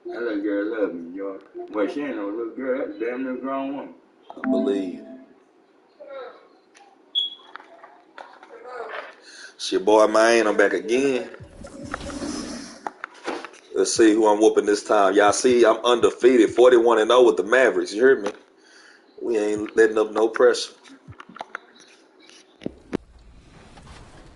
That little girl love me, y'all. Well, she ain't no little girl. That's a damn little grown woman. I believe. Shit, boy, man, I'm back again. Let's see who I'm whooping this time. Y'all see, I'm undefeated, 41-0 with the Mavericks. You heard me? We ain't letting up no pressure.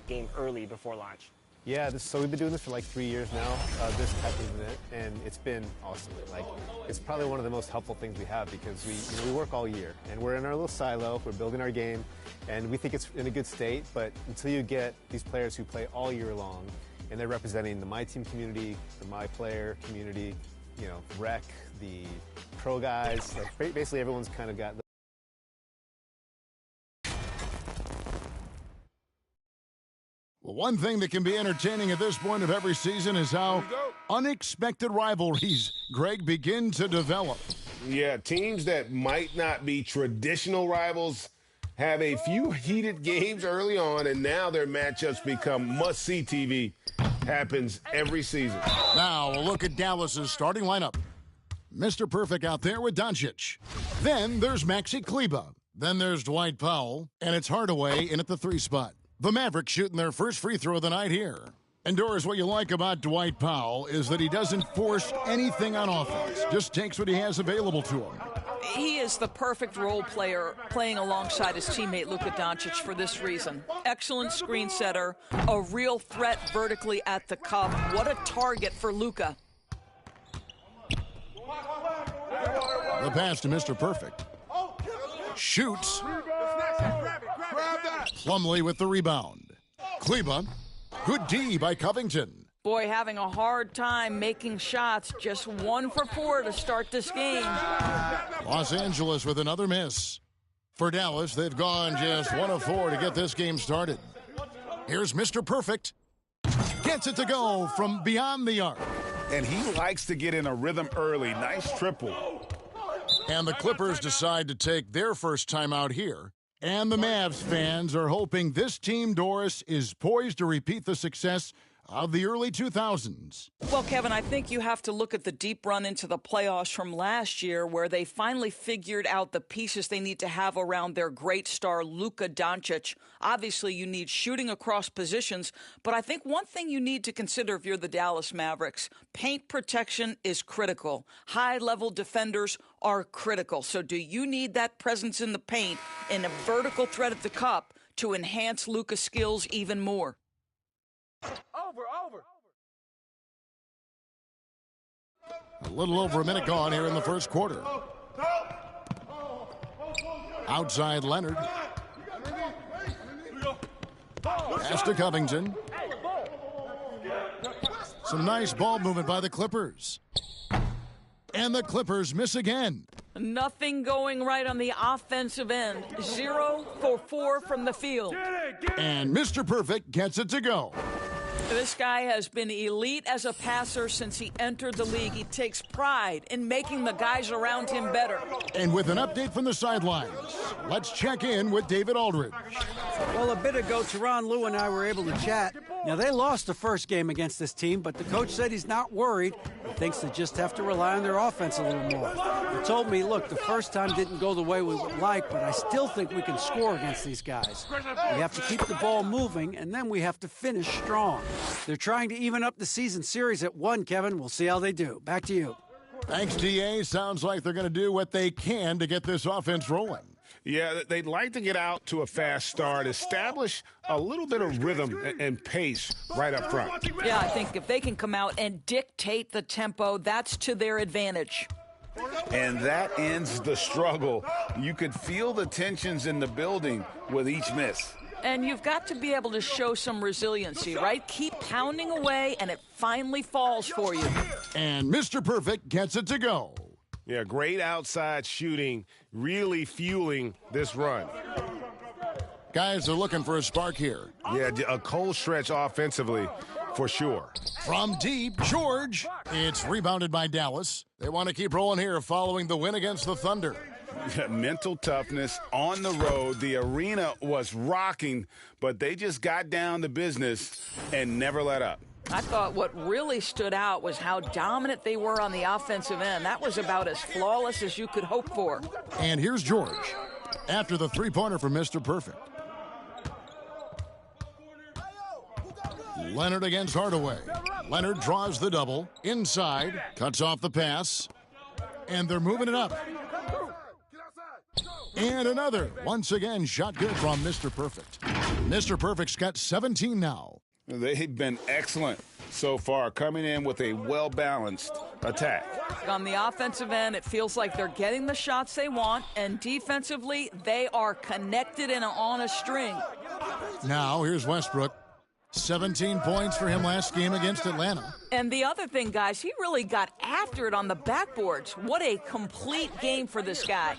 Game early before launch. Yeah, so we've been doing this for like 3 years now, this type of event, and it's been awesome. Like, it's probably one of the most helpful things we have because we work all year, and we're in our little silo, we're building our game, and we think it's in a good state, but until you get these players who play all year long, and they're representing the My Team community, the My Player community, you know, Rec, the pro guys, like basically everyone's kind of got Well, one thing that can be entertaining at this point of every season is how unexpected rivalries, Greg, begin to develop. Yeah, teams that might not be traditional rivals have a few heated games early on, and now their matchups become must-see TV. Happens every season. Now, a look at Dallas's starting lineup. Mr. Perfect out there with Doncic. Then there's Maxi Kleber. Then there's Dwight Powell, and it's Hardaway in at the 3 spot. The Mavericks shooting their first free throw of the night here. And Doris, what you like about Dwight Powell is that he doesn't force anything on offense, just takes what he has available to him. He is the perfect role player playing alongside his teammate Luka Doncic for this reason. Excellent screen setter, a real threat vertically at the cup. What a target for Luka. The pass to Mr. Perfect. Shoots. Plumlee with the rebound. Kleber. Good D by Covington. Boy, having a hard time making shots. Just 1 for 4 to start this game. Los Angeles with another miss. For Dallas, they've gone just 1 of 4 to get this game started. Here's Mr. Perfect. Gets it to go from beyond the arc. And he likes to get in a rhythm early. Nice triple. And the Clippers decide to take their first time out here. And the Mavs fans are hoping this team, Doris, is poised to repeat the success of the early 2000s. Well, Kevin, I think you have to look at the deep run into the playoffs from last year where they finally figured out the pieces they need to have around their great star, Luka Doncic. Obviously, you need shooting across positions, but I think one thing you need to consider if you're the Dallas Mavericks, paint protection is critical. High-level defenders are critical. So do you need that presence in the paint and a vertical threat at the cup to enhance Luka's skills even more? Over. A little over a minute gone here in the first quarter. Outside Leonard. Pass to Covington. Some nice ball movement by the Clippers. And the Clippers miss again. Nothing going right on the offensive end. 0 for 4 from the field. And Mr. Perfect gets it to go. This guy has been elite as a passer since he entered the league. He takes pride in making the guys around him better. And with an update from the sidelines, let's check in with David Aldridge. Well, a bit ago, Tyronn Lue and I were able to chat. Now, they lost the first game against this team, but the coach said he's not worried. He thinks they just have to rely on their offense a little more. He told me, look, the first time didn't go the way we would like, but I still think we can score against these guys. We have to keep the ball moving, and then we have to finish strong. They're trying to even up the season series at 1, Kevin. We'll see how they do. Back to you. Thanks, DA. Sounds like they're going to do what they can to get this offense rolling. Yeah, they'd like to get out to a fast start, establish a little bit of rhythm and pace right up front. Yeah, I think if they can come out and dictate the tempo, that's to their advantage. And that ends the struggle. You could feel the tensions in the building with each miss. And you've got to be able to show some resiliency, right? Keep pounding away, and it finally falls for you. And Mr. Perfect gets it to go. Yeah, great outside shooting, really fueling this run. Guys are looking for a spark here. Yeah, a cold stretch offensively, for sure. From deep, George. It's rebounded by Dallas. They want to keep rolling here following the win against the Thunder. Mental toughness on the road. The arena was rocking, but they just got down to business and never let up. I thought what really stood out was how dominant they were on the offensive end. That was about as flawless as you could hope for. And here's George after the three-pointer from Mr. Perfect. Leonard against Hardaway. Leonard draws the double. Inside. Cuts off the pass. And they're moving it up. And another. Once again, shot good from Mr. Perfect. Mr. Perfect's got 17 now. They've been excellent so far, coming in with a well-balanced attack. On the offensive end, it feels like they're getting the shots they want, and defensively, they are connected and on a string. Now, here's Westbrook. 17 points for him last game against Atlanta. And the other thing, guys, he really got after it on the backboards. What a complete game for this guy.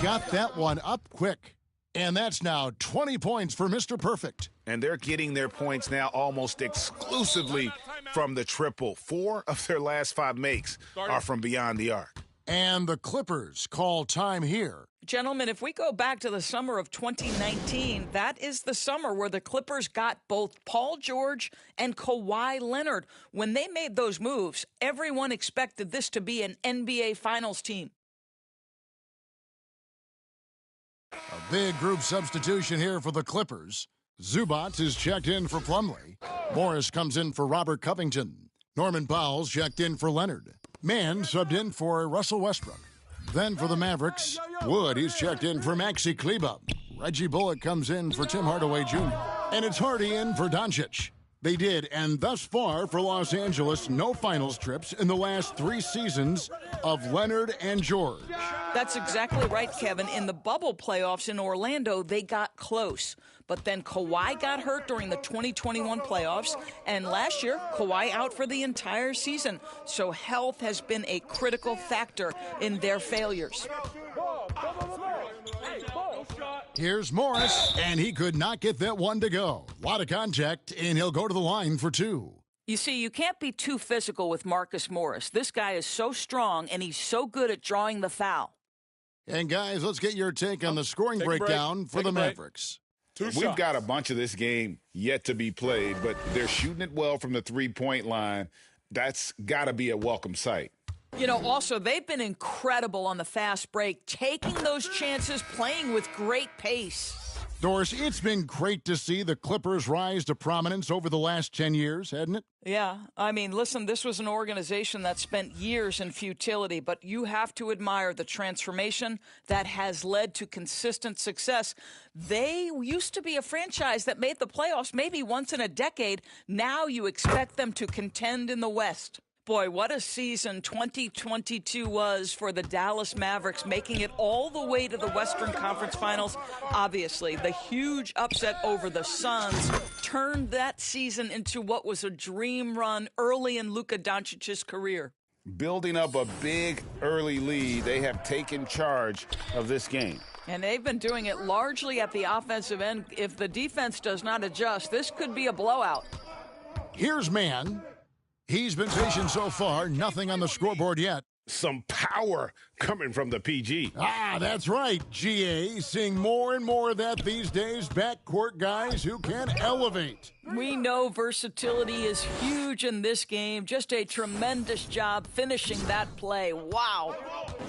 Got that one up quick. And that's now 20 points for Mr. Perfect. And they're getting their points now almost exclusively from the triple. 4 of their last 5 makes are from beyond the arc. And the Clippers call time here. Gentlemen, if we go back to the summer of 2019, that is the summer where the Clippers got both Paul George and Kawhi Leonard. When they made those moves, everyone expected this to be an NBA Finals team. A big group substitution here for the Clippers. Zubac is checked in for Plumlee. Morris comes in for Robert Covington. Norman Powell's checked in for Leonard. Mann subbed in for Russell Westbrook. Then for the Mavericks, Wood, he's checked in for Maxi Kleber. Reggie Bullock comes in for Tim Hardaway Jr. And it's Hardy in for Doncic. They did, and thus far for Los Angeles, no finals trips in the last 3 seasons of Leonard and George. That's exactly right, Kevin. In the bubble playoffs in Orlando, they got close. But then Kawhi got hurt during the 2021 playoffs, and last year, Kawhi out for the entire season. So health has been a critical factor in their failures. Here's Morris, and he could not get that one to go. A lot of contact, and he'll go to the line for 2. You see, you can't be too physical with Marcus Morris. This guy is so strong, and he's so good at drawing the foul. And guys, let's get your take on the scoring breakdown for the Mavericks. We've got a bunch of this game yet to be played, but they're shooting it well from the three-point line. That's got to be a welcome sight. You know, also, they've been incredible on the fast break, taking those chances, playing with great pace. Doris, it's been great to see the Clippers rise to prominence over the last 10 years, hasn't it? Yeah. I mean, listen, this was an organization that spent years in futility, but you have to admire the transformation that has led to consistent success. They used to be a franchise that made the playoffs maybe once in a decade. Now you expect them to contend in the West. Boy, what a season 2022 was for the Dallas Mavericks, making it all the way to the Western Conference Finals. Obviously, the huge upset over the Suns turned that season into what was a dream run early in Luka Doncic's career. Building up a big early lead, they have taken charge of this game. And they've been doing it largely at the offensive end. If the defense does not adjust, this could be a blowout. Here's Mann. He's been patient so far, nothing on the scoreboard yet. Some power coming from the PG. Ah, that's right, GA. Seeing more and more of that these days. Backcourt guys who can elevate. We know versatility is huge in this game. Just a tremendous job finishing that play. Wow.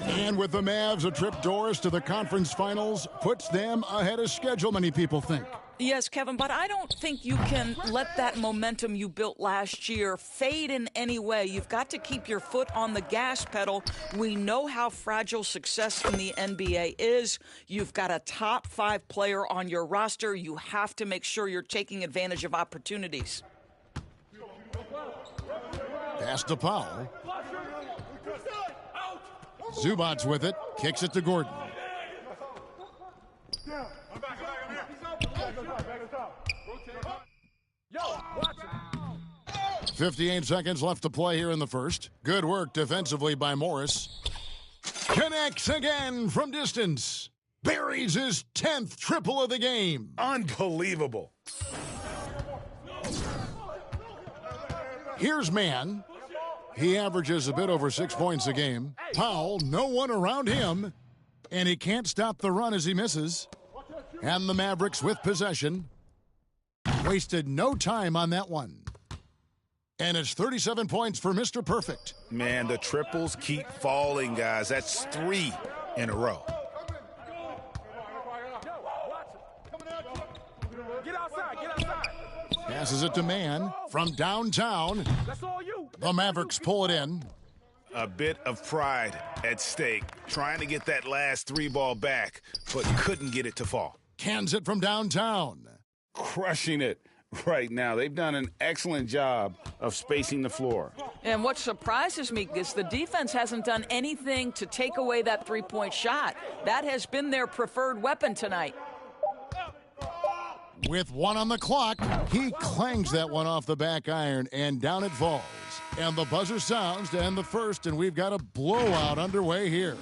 And with the Mavs, a trip, Doris, to the conference finals puts them ahead of schedule, many people think. Yes, Kevin, but I don't think you can let that momentum you built last year fade in any way. You've got to keep your foot on the gas pedal. We know how fragile success in the NBA is. You've got a top 5 player on your roster. You have to make sure you're taking advantage of opportunities. Pass to Powell. Zubac's with it. Kicks it to Gordon. 58 seconds left to play here in the first. Good work defensively by Morris. Connects again from distance. Buries his 10th triple of the game. Unbelievable. Here's Mann. He averages a bit over 6 points a game. Powell, no one around him. And he can't stop the run as he misses. And the Mavericks with possession. Wasted no time on that one. And it's 37 points for Mr. Perfect. Man, the triples keep falling, guys. That's 3 in a row. Passes it to Man from downtown. The Mavericks pull it in. A bit of pride at stake, trying to get that last 3-ball back, but couldn't get it to fall. Cans it from downtown. Crushing it right now. They've done an excellent job of spacing the floor. And what surprises me is the defense hasn't done anything to take away that three-point shot. That has been their preferred weapon tonight. With 1 on the clock, he clangs that one off the back iron, and down it falls. And the buzzer sounds to end the first, and we've got a blowout underway here.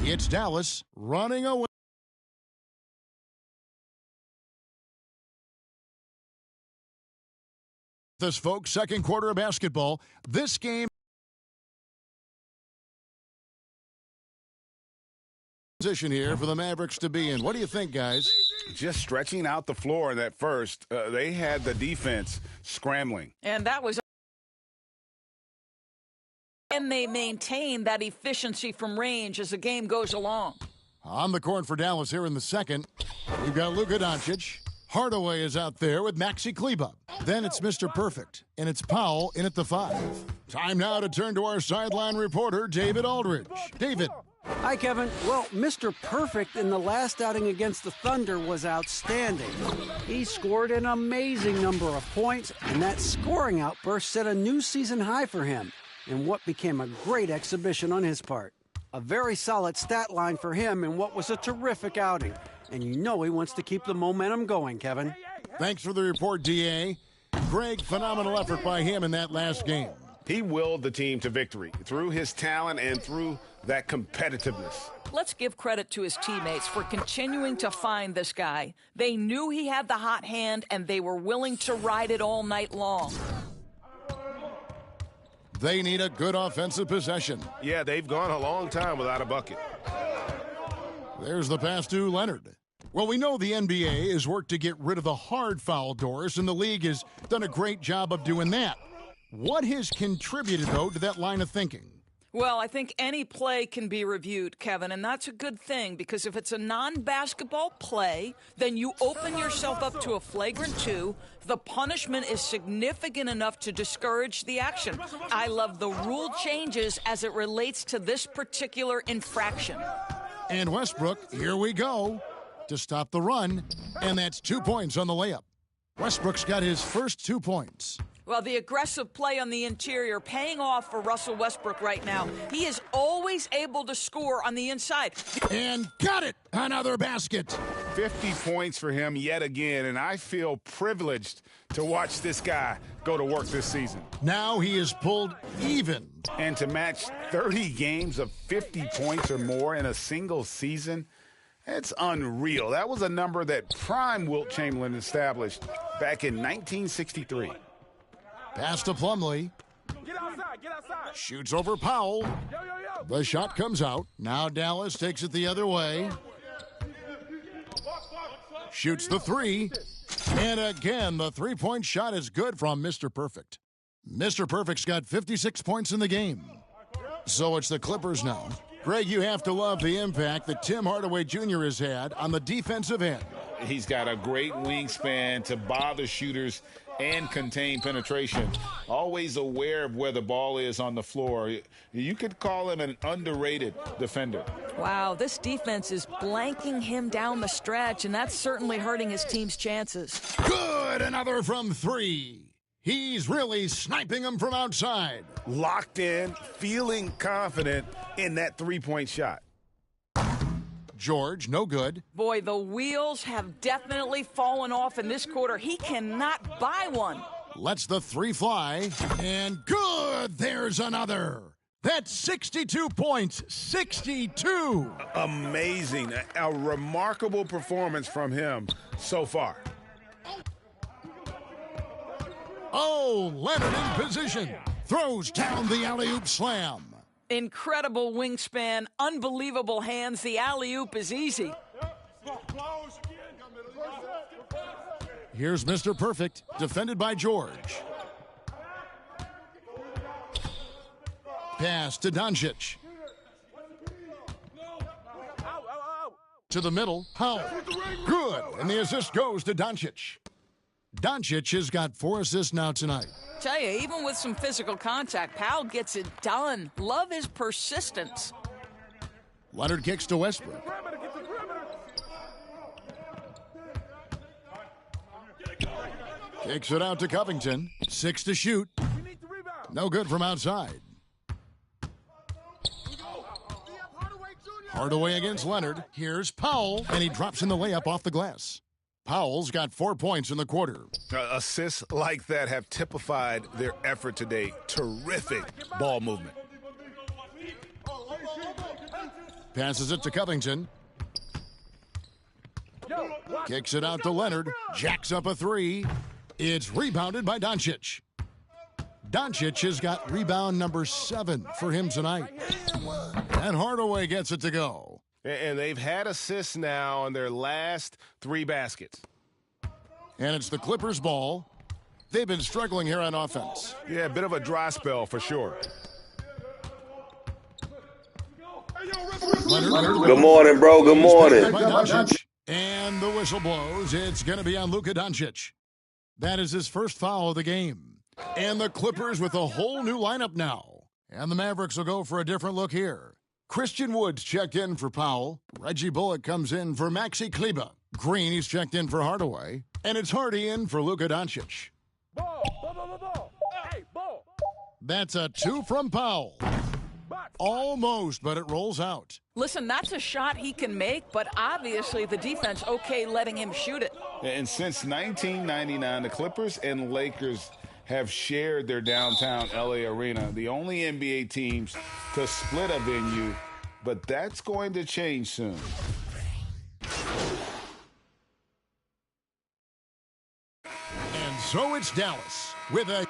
It's Dallas running away. This, folks, second quarter of basketball. This game position here for the Mavericks to be in. What do you think, guys? Just stretching out the floor in that first. They had the defense scrambling. And that was... And they maintain that efficiency from range as the game goes along. On the court for Dallas here in the second, we've got Luka Doncic. Hardaway is out there with Maxi Kleber. Then it's Mr. Perfect, and it's Powell in at the 5. Time now to turn to our sideline reporter, David Aldridge. David. Hi, Kevin. Well, Mr. Perfect in the last outing against the Thunder was outstanding. He scored an amazing number of points, and that scoring outburst set a new season high for him in what became a great exhibition on his part. A very solid stat line for him in what was a terrific outing. And you know he wants to keep the momentum going, Kevin. Thanks for the report, D.A. Greg, phenomenal effort by him in that last game. He willed the team to victory through his talent and through that competitiveness. Let's give credit to his teammates for continuing to find this guy. They knew he had the hot hand, and they were willing to ride it all night long. They need a good offensive possession. Yeah, they've gone a long time without a bucket. There's the pass to Leonard. Well, we know the NBA has worked to get rid of the hard foul doors, and the league has done a great job of doing that. What has contributed, though, to that line of thinking? Well, I think any play can be reviewed, Kevin, and that's a good thing because if it's a non-basketball play, then you open yourself up to a flagrant 2. The punishment is significant enough to discourage the action. I love the rule changes as it relates to this particular infraction. And Westbrook, here we go, to stop the run, and that's 2 points on the layup. Westbrook's got his first 2 points. Well, the aggressive play on the interior paying off for Russell Westbrook right now. He is always able to score on the inside. And got it! Another basket! 50 points for him yet again, and I feel privileged to watch this guy go to work this season. Now he is pulled even. And to match 30 games of 50 points or more in a single season, it's unreal. That was a number that prime Wilt Chamberlain established back in 1963. Pass to Plumlee. Shoots over Powell. The shot comes out. Now Dallas takes it the other way. Shoots the 3. And again, the 3-point shot is good from Mr. Perfect. Mr. Perfect's got 56 points in the game. So it's the Clippers now. Greg, you have to love the impact that Tim Hardaway Jr. has had on the defensive end. He's got a great wingspan to bother shooters and contain penetration. Always aware of where the ball is on the floor. You could call him an underrated defender. Wow, this defense is blanking him down the stretch, and that's certainly hurting his team's chances. Good, another from 3. He's really sniping them from outside. Locked in, feeling confident in that 3-point shot. George, no good. Boy, the wheels have definitely fallen off in this quarter. He cannot buy one. Lets the 3 fly. And good! There's another. That's 62 points. 62! Amazing. A remarkable performance from him so far. Oh, Leonard in position. Throws down the alley-oop slam. Incredible wingspan, unbelievable hands. The alley-oop is easy. Here's Mr. Perfect, defended by George. Pass to Doncic. To the middle, Powell. Good, and the assist goes to Doncic. Doncic has got 4 assists now tonight. Tell you, even with some physical contact, Powell gets it done. Love his persistence. Leonard kicks to Westbrook. Kicks it out to Covington. 6 to shoot. No good from outside. Hardaway against Leonard. Here's Powell, and he drops in the layup off the glass. Powell's got 4 points in the quarter. Assists like that have typified their effort today. Terrific ball movement. Passes it to Covington. Kicks it out to Leonard. Jacks up a 3. It's rebounded by Doncic. Doncic has got rebound number 7 for him tonight. And Hardaway gets it to go. And they've had assists now on their last 3 baskets. And it's the Clippers' ball. They've been struggling here on offense. Yeah, a bit of a dry spell for sure. Good morning, bro. Good morning. And the whistle blows. It's going to be on Luka Doncic. That is his first foul of the game. And the Clippers with a whole new lineup now. And the Mavericks will go for a different look here. Christian Woods checked in for Powell. Reggie Bullock comes in for Maxi Kleber. Green, he's checked in for Hardaway. And it's Hardy in for Luka Doncic. That's a 2 from Powell. Almost, but it rolls out. Listen, that's a shot he can make, but obviously the defense okay letting him shoot it. And since 1999, the Clippers and Lakers have shared their downtown LA arena, the only NBA teams to split a venue, but that's going to change soon. And so it's Dallas with a...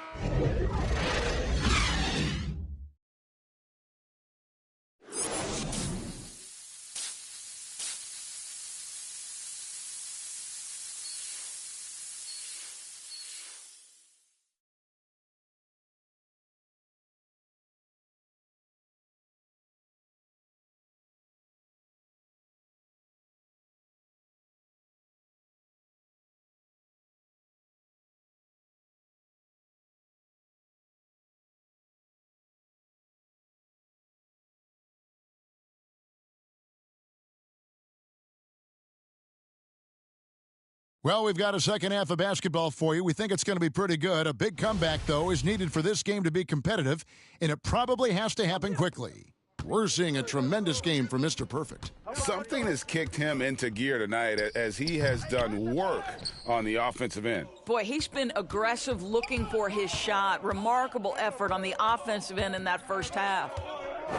Well, we've got a second half of basketball for you. We think it's going to be pretty good. A big comeback, though, is needed for this game to be competitive, and it probably has to happen quickly. We're seeing a tremendous game from Mr. Perfect. Something has kicked him into gear tonight as he has done work on the offensive end. Boy, he's been aggressive looking for his shot. Remarkable effort on the offensive end in that first half.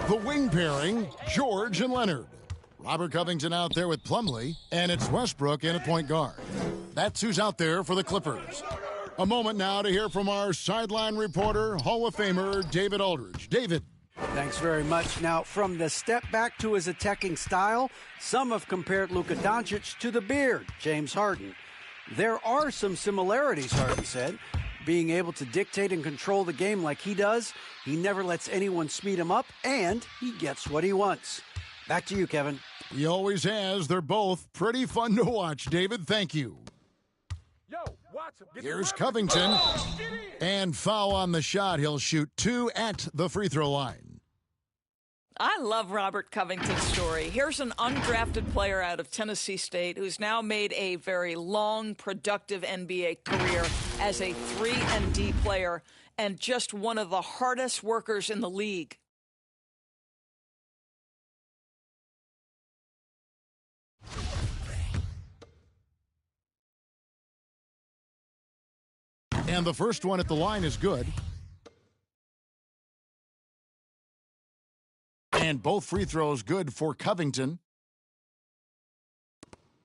The wing pairing, George and Leonard. Robert Covington out there with Plumlee, and it's Westbrook in at point guard. That's who's out there for the Clippers. A moment now to hear from our sideline reporter, Hall of Famer David Aldridge. David. Thanks very much. Now, from the step back to his attacking style, some have compared Luka Doncic to the Beard, James Harden. There are some similarities, Harden said. Being able to dictate and control the game like he does, he never lets anyone speed him up, and he gets what he wants. Back to you, Kevin. He always has. They're both pretty fun to watch, David. Thank you. Here's Covington. And foul on the shot. He'll shoot 2 at the free throw line. I love Robert Covington's story. Here's an undrafted player out of Tennessee State who's now made a very long, productive NBA career as a 3-and-D player and just one of the hardest workers in the league. And the first one at the line is good. And both free throws good for Covington.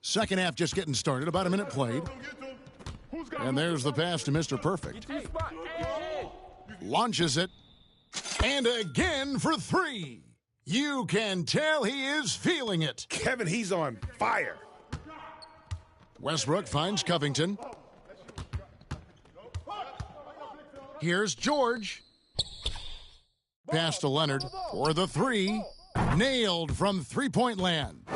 Second half just getting started. About a minute played. And there's the pass to Mr. Perfect. Launches it. And again for 3. You can tell he is feeling it. Kevin, he's on fire. Westbrook finds Covington. Here's George. Pass to Leonard for the three. Nailed from three-point land.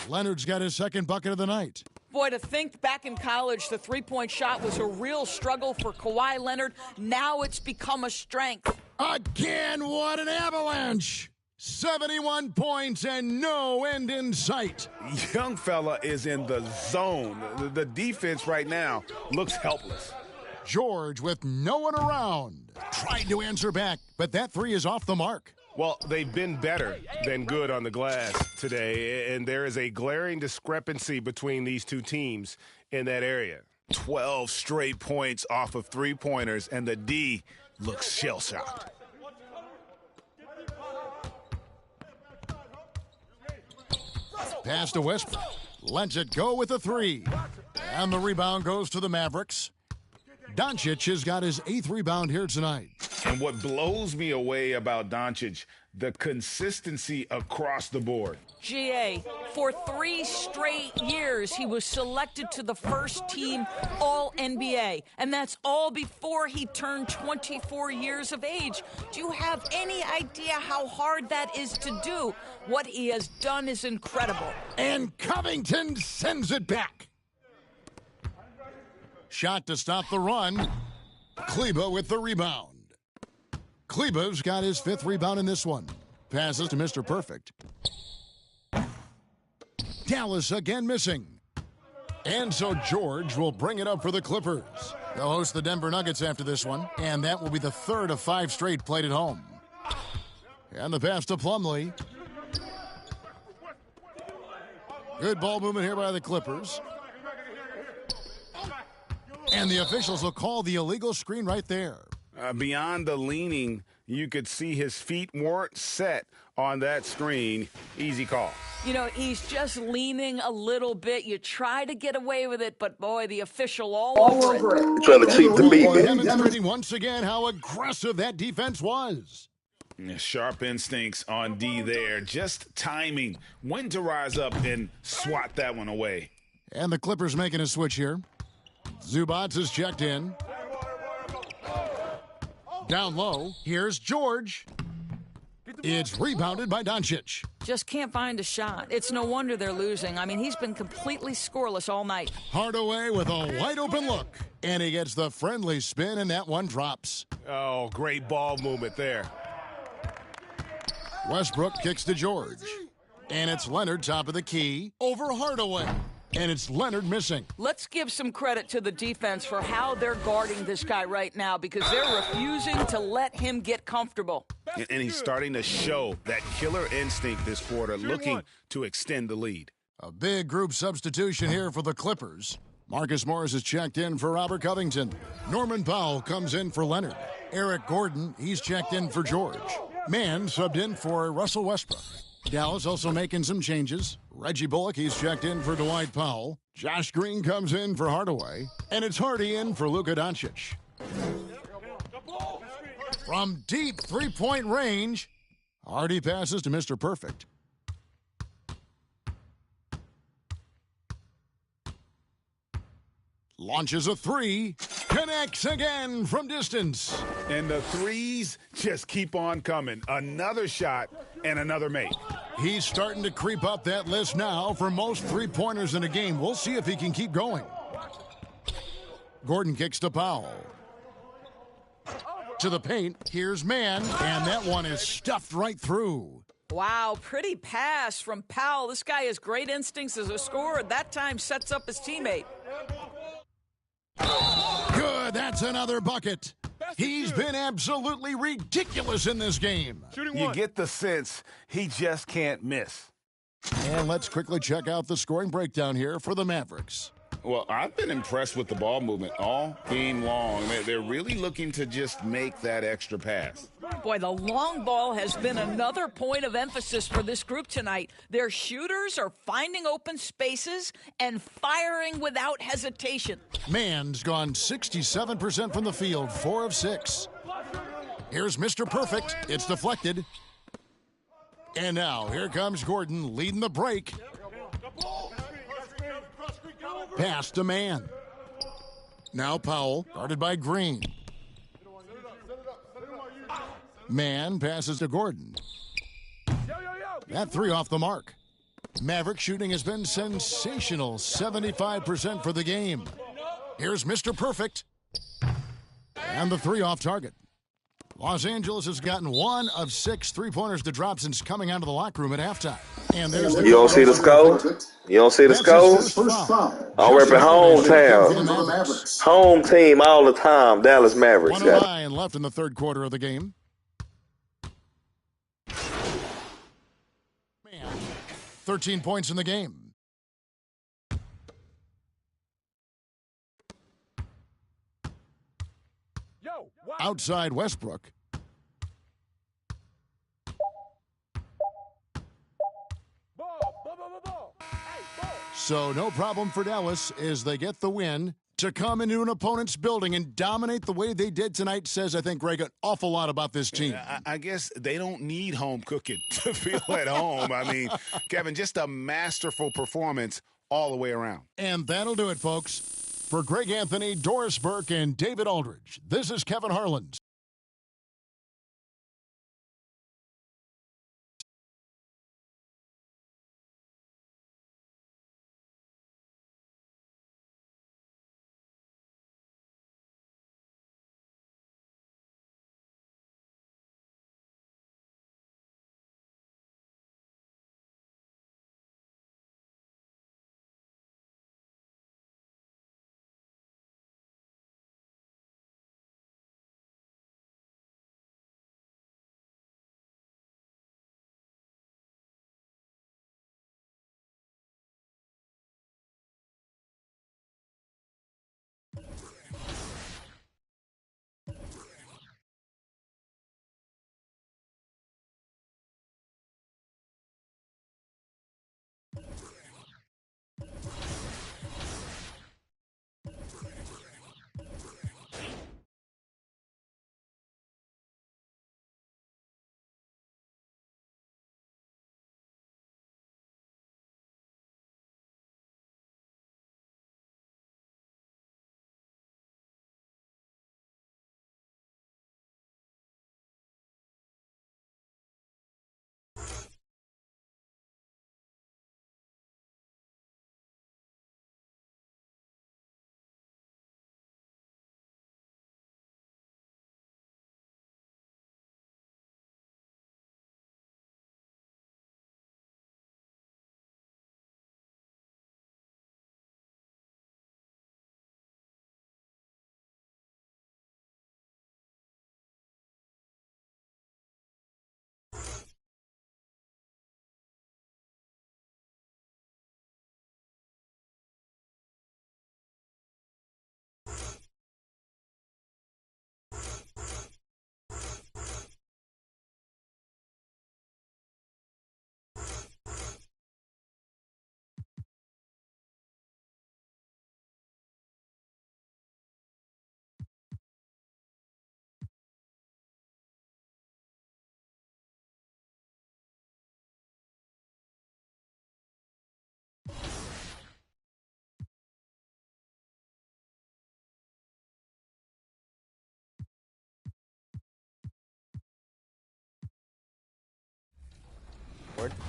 Leonard's got his second bucket of the night. Boy, to think back in college, the three-point shot was a real struggle for Kawhi Leonard. Now it's become a strength. Again, what an avalanche! 71 points and no end in sight. Young fella is in the zone. The defense right now looks helpless. George with no one around. Tried to answer back, but that three is off the mark. Well, they've been better than good on the glass today, and there is a glaring discrepancy between these two teams in that area. 12 straight points off of three-pointers, and the D looks shell-shocked. Pass to Westbrook. Lets it go with a three. And the rebound goes to the Mavericks. Doncic has got his 8th rebound here tonight. And what blows me away about Doncic, the consistency across the board. GA, for 3 straight years, he was selected to the first team All-NBA. And that's all before he turned 24 years of age. Do you have any idea how hard that is to do? What he has done is incredible. And Covington sends it back. Shot to stop the run. Kleba with the rebound. Kleba's got his 5th rebound in this one. Passes to Mr. Perfect. Dallas again missing. And so George will bring it up for the Clippers. They'll host the Denver Nuggets after this one, and that will be the 3rd of 5 straight played at home. And the pass to Plumlee. Good ball movement here by the Clippers. And the officials will call the illegal screen right there. Beyond the leaning, you could see his feet weren't set on that screen. Easy call. You know, he's just leaning a little bit. You try to get away with it, but boy, the official all over it. Trying to cheat the beat, man. Demonstrating once again how aggressive that defense was. Sharp instincts on D there. Just timing when to rise up and swat that one away. And the Clippers making a switch here. Zubats is checked in. Down low, here's George. It's rebounded by Doncic. Just can't find a shot. It's no wonder they're losing. I mean, he's been completely scoreless all night. Hardaway with a wide open look. And he gets the friendly spin, and that one drops. Oh, great ball movement there. Westbrook kicks to George. And it's Leonard top of the key over Hardaway. And it's Leonard missing. Let's give some credit to the defense for how they're guarding this guy right now because they're refusing to let him get comfortable. And he's starting to show that killer instinct this quarter, looking to extend the lead. A big group substitution here for the Clippers. Marcus Morris is checked in for Robert Covington. Norman Powell comes in for Leonard. Eric Gordon, he's checked in for George. Mann subbed in for Russell Westbrook. Dallas also making some changes. Reggie Bullock, he's checked in for Dwight Powell. Josh Green comes in for Hardaway. And it's Hardy in for Luka Doncic. From deep three-point range, Hardy passes to Mr. Perfect. Launches a three, connects again from distance. And the threes just keep on coming. Another shot and another make. He's starting to creep up that list now for most three-pointers in a game. We'll see if he can keep going. Gordon kicks to Powell. To the paint, here's Mann, and that one is stuffed right through. Wow, pretty pass from Powell. This guy has great instincts as a scorer. That time sets up his teammate. Good, that's another bucket. He's been absolutely ridiculous in this game. You get the sense he just can't miss. And let's quickly check out the scoring breakdown here for the Mavericks. Well, I've been impressed with the ball movement all game long. They're really looking to just make that extra pass. Boy, the long ball has been another point of emphasis for this group tonight. Their shooters are finding open spaces and firing without hesitation. Mann's gone 67% from the field, 4 of 6. Here's Mr. Perfect. It's deflected. And now, here comes Gordon leading the break. Pass to Mann. Now Powell, guarded by Green. Man passes to Gordon. That three off the mark. Maverick shooting has been sensational, 75% for the game. Here's Mr. Perfect. And the three off target. Los Angeles has gotten 1 of 6 three-pointers to drop since coming out of the locker room at halftime. And there's the You don't see the score? You don't see the score? I'm repping hometown. Home team all the time, Dallas Mavericks. 109 left in the third quarter of the game. 13 points in the game. Outside Westbrook. So no problem for Dallas as they get the win. To come into an opponent's building and dominate the way they did tonight says, I think, Greg, an awful lot about this team. I guess they don't need home cooking to feel at home. I mean, Kevin, just a masterful performance all the way around. And that'll do it, folks. For Greg Anthony, Doris Burke, and David Aldridge, this is Kevin Harlan.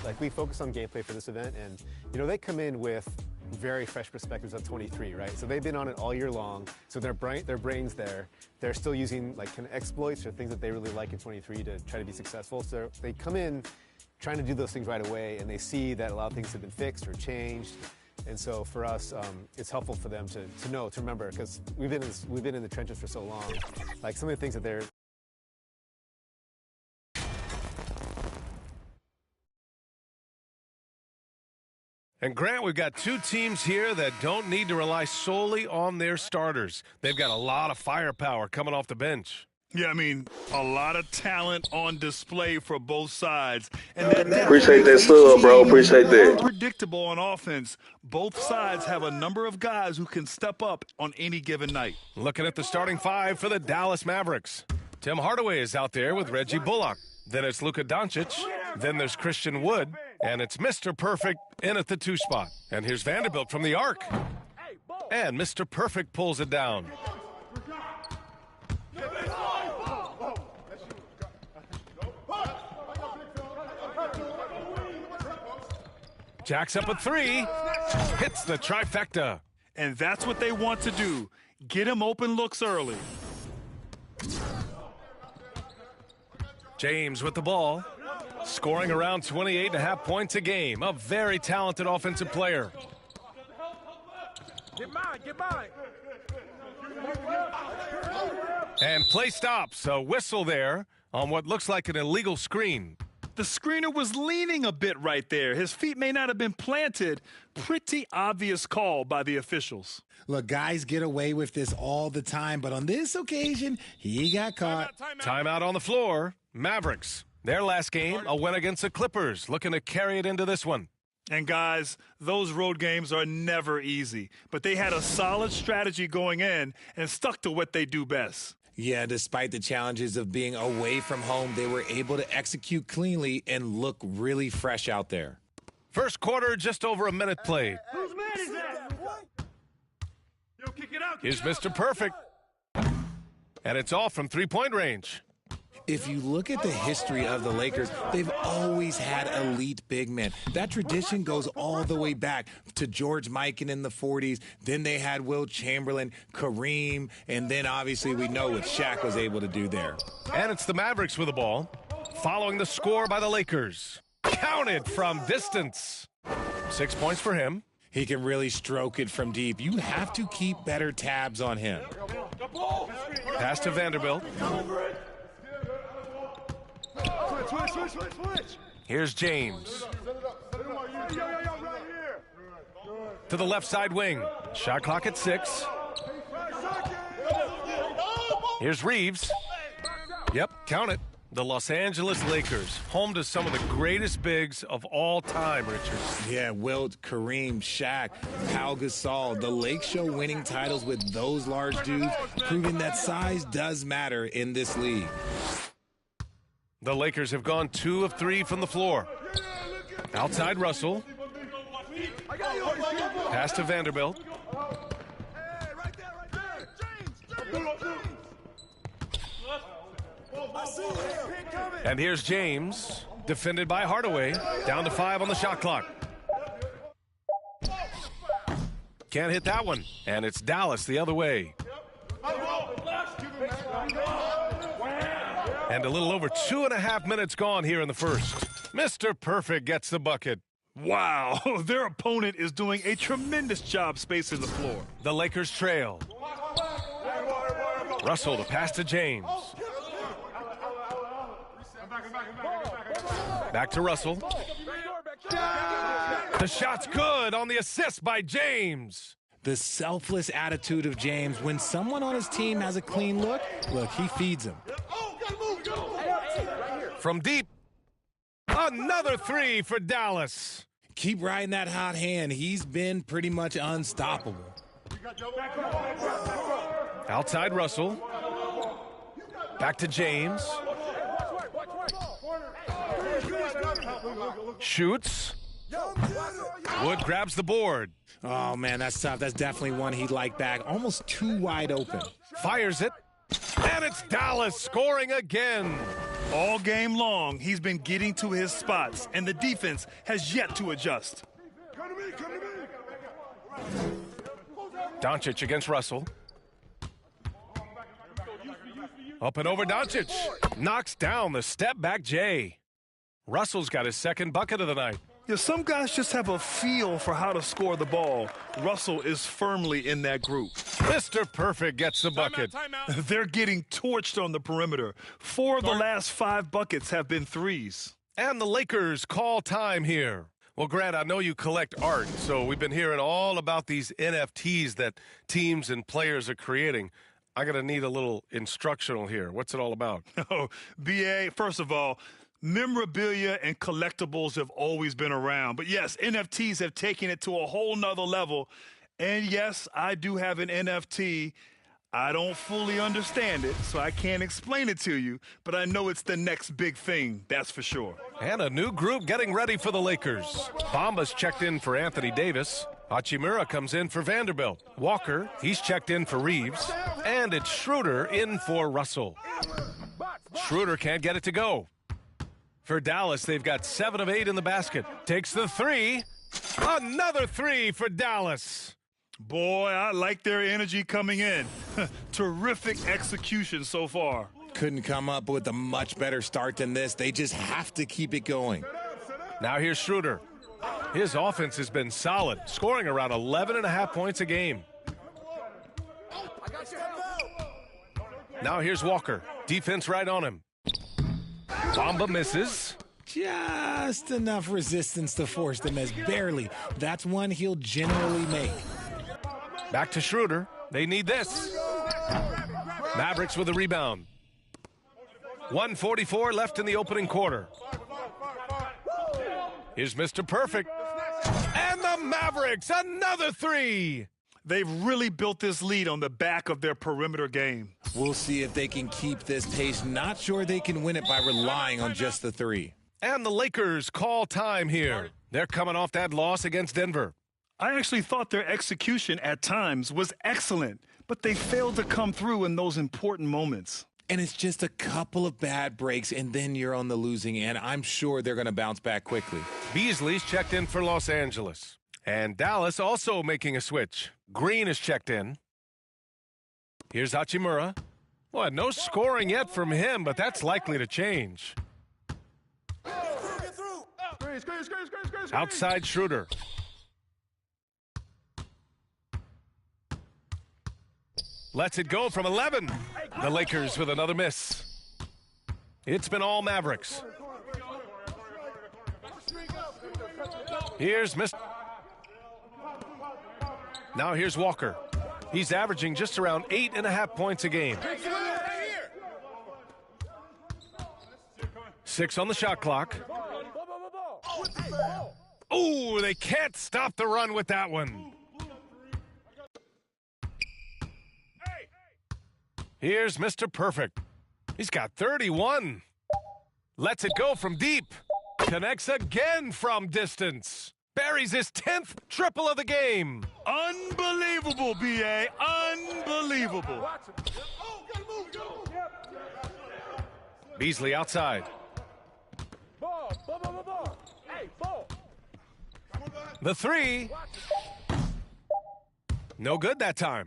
Like, we focus on gameplay for this event, and they come in with very fresh perspectives of 23, right? So they've been on it all year long, so their brains there, they're still using like kind of exploits or things that they really like in 23 to try to be successful. So they come in trying to do those things right away, and they see that a lot of things have been fixed or changed. And so for us, it's helpful for them to know, to remember, because we've been in the trenches for so long. Like, some of the things that they're And Grant, we've got two teams here that don't need to rely solely on their starters. They've got a lot of firepower coming off the bench. Yeah, I mean, a lot of talent on display for both sides. And appreciate that sub, bro. Appreciate that. Unpredictable on offense. Both sides have a number of guys who can step up on any given night. Looking at the starting five for the Dallas Mavericks. Tim Hardaway is out there with Reggie Bullock. Then it's Luka Doncic. Then there's Christian Wood. And it's Mr. Perfect in at the 2 spot. And here's Vanderbilt from the arc. And Mr. Perfect pulls it down. Jacks up a three. Hits the trifecta. And that's what they want to do. Get him open looks early. James with the ball. Scoring around 28.5 points a game. A very talented offensive player. Get mine. And play stops. A whistle there on what looks like an illegal screen. The screener was leaning a bit right there. His feet may not have been planted. Pretty obvious call by the officials. Look, guys get away with this all the time, but on this occasion, he got caught. Timeout on the floor. Mavericks. Their last game, a win against the Clippers. Looking to carry it into this one. And guys, those road games are never easy. But they had a solid strategy going in and stuck to what they do best. Yeah, despite the challenges of being away from home, they were able to execute cleanly and look really fresh out there. First quarter, just over a minute played. Whose man is that? Yo, kick it out. Here's Mr. Perfect. And it's off from three-point range. If you look at the history of the Lakers, they've always had elite big men. That tradition goes all the way back to George Mikan in the 40s. Then they had Will Chamberlain, Kareem, and then obviously we know what Shaq was able to do there. And it's the Mavericks with the ball, following the score by the Lakers. Counted from distance. 6 points for him. He can really stroke it from deep. You have to keep better tabs on him. Pass to Vanderbilt. Here's James. To the left side wing. Shot clock at 6. Here's Reeves. Yep, count it. The Los Angeles Lakers, home to some of the greatest bigs of all time, Richard. Yeah, Wilt, Kareem, Shaq, Pau Gasol. The Lake Show winning titles with those large dudes, proving that size does matter in this league. The Lakers have gone 2 of 3 from the floor. Outside Russell. Pass to Vanderbilt. And here's James, defended by Hardaway. Down to 5 on the shot clock. Can't hit that one. And it's Dallas the other way. And a little over 2.5 minutes gone here in the first. Mr. Perfect gets the bucket. Wow, their opponent is doing a tremendous job spacing the floor. The Lakers trail. Russell to pass to James. Back to Russell. The shot's good on the assist by James. The selfless attitude of James. When someone on his team has a clean look, he feeds him. From deep, another 3 for Dallas. Keep riding that hot hand. He's been pretty much unstoppable. Outside Russell. Back to James. Shoots. Wood grabs the board. Oh, man, that's tough. That's definitely one he'd like back. Almost too wide open. Fires it. And it's Dallas scoring again. All game long, he's been getting to his spots, and the defense has yet to adjust. Doncic against Russell. Up and over Doncic. Knocks down the step-back J. Russell's got his second bucket of the night. Yeah, some guys just have a feel for how to score the ball. Russell is firmly in that group. Mr. Perfect gets the bucket. Timeout. They're getting torched on the perimeter. 4 of the last 5 buckets have been threes. And the Lakers call time here. Well, Grant, I know you collect art, so we've been hearing all about these NFTs that teams and players are creating. I'm going to need a little instructional here. What's it all about? Oh, BA, first of all, memorabilia and collectibles have always been around. But yes, NFTs have taken it to a whole nother level. And yes, I do have an NFT. I don't fully understand it, so I can't explain it to you. But I know it's the next big thing, that's for sure. And a new group getting ready for the Lakers. Bamba's checked in for Anthony Davis. Hachimura comes in for Vanderbilt. Walker, he's checked in for Reeves. And it's Schroeder in for Russell. Schroeder can't get it to go. For Dallas, they've got 7 of 8 in the basket. Takes the 3. Another three for Dallas. Boy, I like their energy coming in. Terrific execution so far. Couldn't come up with a much better start than this. They just have to keep it going. Now here's Schroeder. His offense has been solid, scoring around 11.5 points a game. Now here's Walker. Defense right on him. Bamba misses. Just enough resistance to force the miss. Barely. That's one he'll generally make. Back to Schroeder. They need this. Mavericks with a rebound. 1:44 left in the opening quarter. Here's Mr. Perfect. And the Mavericks, another three. They've really built this lead on the back of their perimeter game. We'll see if they can keep this pace. Not sure they can win it by relying on just the three. And the Lakers call time here. They're coming off that loss against Denver. I actually thought their execution at times was excellent, but they failed to come through in those important moments. And it's just a couple of bad breaks, and then you're on the losing end. I'm sure they're going to bounce back quickly. Beasley's checked in for Los Angeles. And Dallas also making a switch. Green is checked in. Here's Hachimura. Well, no scoring yet from him, but that's likely to change. Outside Schroeder. Lets it go from 11. The Lakers with another miss. It's been all Mavericks. Here's Mr. Now here's Walker. He's averaging just around 8.5 points a game. 6 on the shot clock. Oh, they can't stop the run with that one. Here's Mr. Perfect. He's got 31. Lets it go from deep. Connects again from distance. Buries his 10th triple of the game. Unbelievable, B.A. Unbelievable. Beasley outside. The three. No good that time.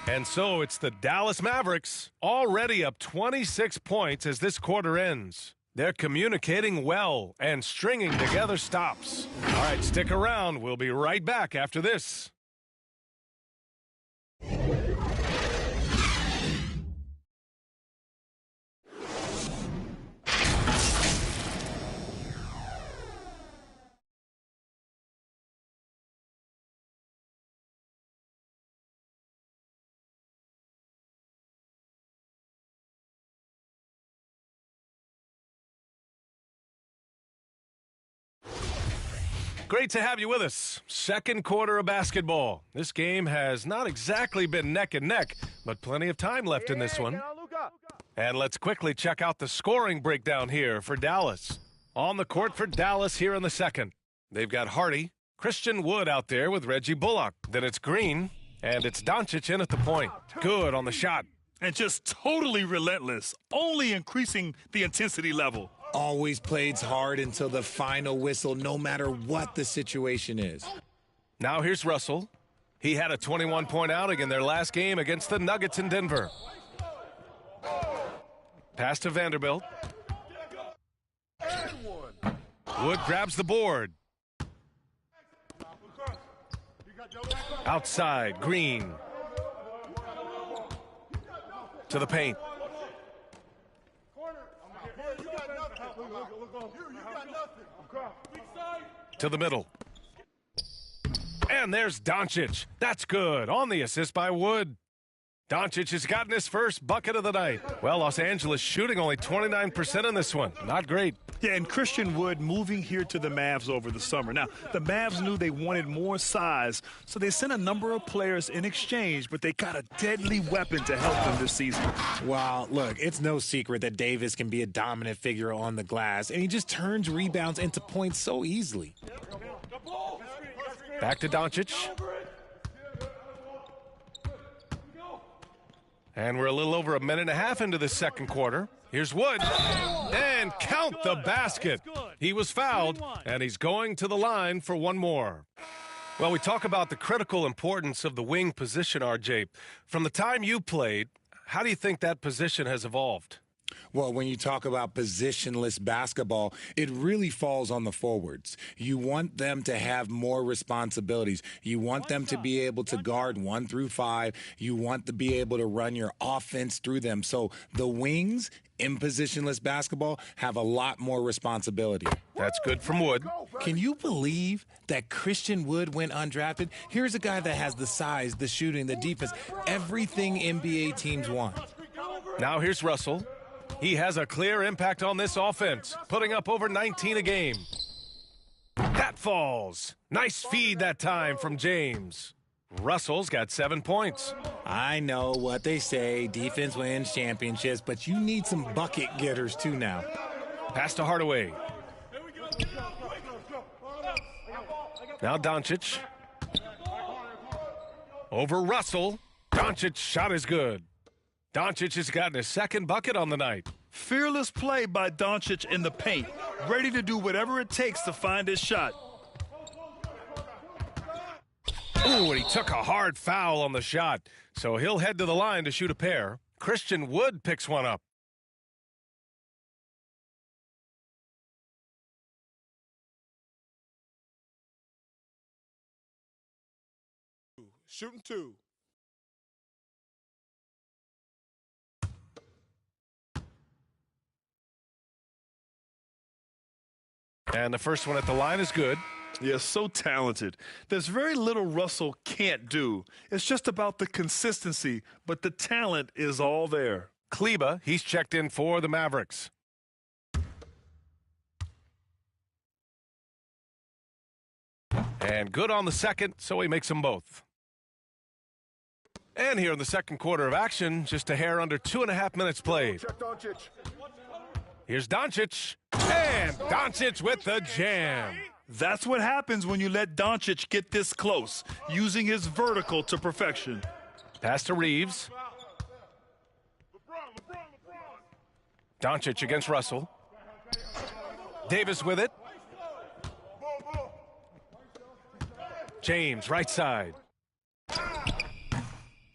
And so it's the Dallas Mavericks, already up 26 points as this quarter ends. They're communicating well and stringing together stops. All right, stick around. We'll be right back after this. Great to have you with us. Second quarter of basketball. This game has not exactly been neck and neck, but plenty of time left in this one. And let's quickly check out the scoring breakdown here for Dallas. On the court for Dallas here in the second. They've got Hardy, Christian Wood out there with Reggie Bullock. Then it's Green, and it's Doncic in at the point. Good on the shot. And just totally relentless, only increasing the intensity level. Always plays hard until the final whistle, no matter what the situation is. Now here's Russell. He had a 21-point outing in their last game against the Nuggets in Denver. Pass to Vanderbilt. Wood grabs the board. Outside, Green. To the paint. To the middle. And there's Doncic. That's good. On the assist by Wood. Doncic has gotten his first bucket of the night. Well, Los Angeles shooting only 29% in this one. Not great. Yeah, and Christian Wood moving here to the Mavs over the summer. Now, the Mavs knew they wanted more size, so they sent a number of players in exchange, but they got a deadly weapon to help them this season. Well, look, it's no secret that Davis can be a dominant figure on the glass, and he just turns rebounds into points so easily. Back to Doncic. And we're a little over a minute and a half into the second quarter. Here's Wood. And count the basket. He was fouled, and he's going to the line for one more. Well, we talk about the critical importance of the wing position, RJ. From the time you played, how do you think that position has evolved? Well, when you talk about positionless basketball, it really falls on the forwards. You want them to have more responsibilities. You want them to be able to guard 1 through 5. You want to be able to run your offense through them. So the wings in positionless basketball have a lot more responsibility. That's good from Wood. Can you believe that Christian Wood went undrafted? Here's a guy that has the size, the shooting, the defense, everything NBA teams want. Now here's Russell. He has a clear impact on this offense, putting up over 19 a game. That falls. Nice feed that time from James. Russell's got 7 points. I know what they say, defense wins championships, but you need some bucket getters too now. Pass to Hardaway. Now Doncic. Over Russell. Doncic's shot is good. Doncic has gotten his second bucket on the night. Fearless play by Doncic in the paint, ready to do whatever it takes to find his shot. Ooh, and he took a hard foul on the shot, so he'll head to the line to shoot a pair. Christian Wood picks one up. Shooting 2. And the first one at the line is good. Yeah, so talented. There's very little Russell can't do. It's just about the consistency, but the talent is all there. Kleba, he's checked in for the Mavericks. And good on the second, so he makes them both. And here in the second quarter of action, just a hair under 2.5 minutes played. Here's Doncic, and Doncic with the jam. That's what happens when you let Doncic get this close, using his vertical to perfection. Pass to Reeves. Doncic against Russell. Davis with it. James, right side.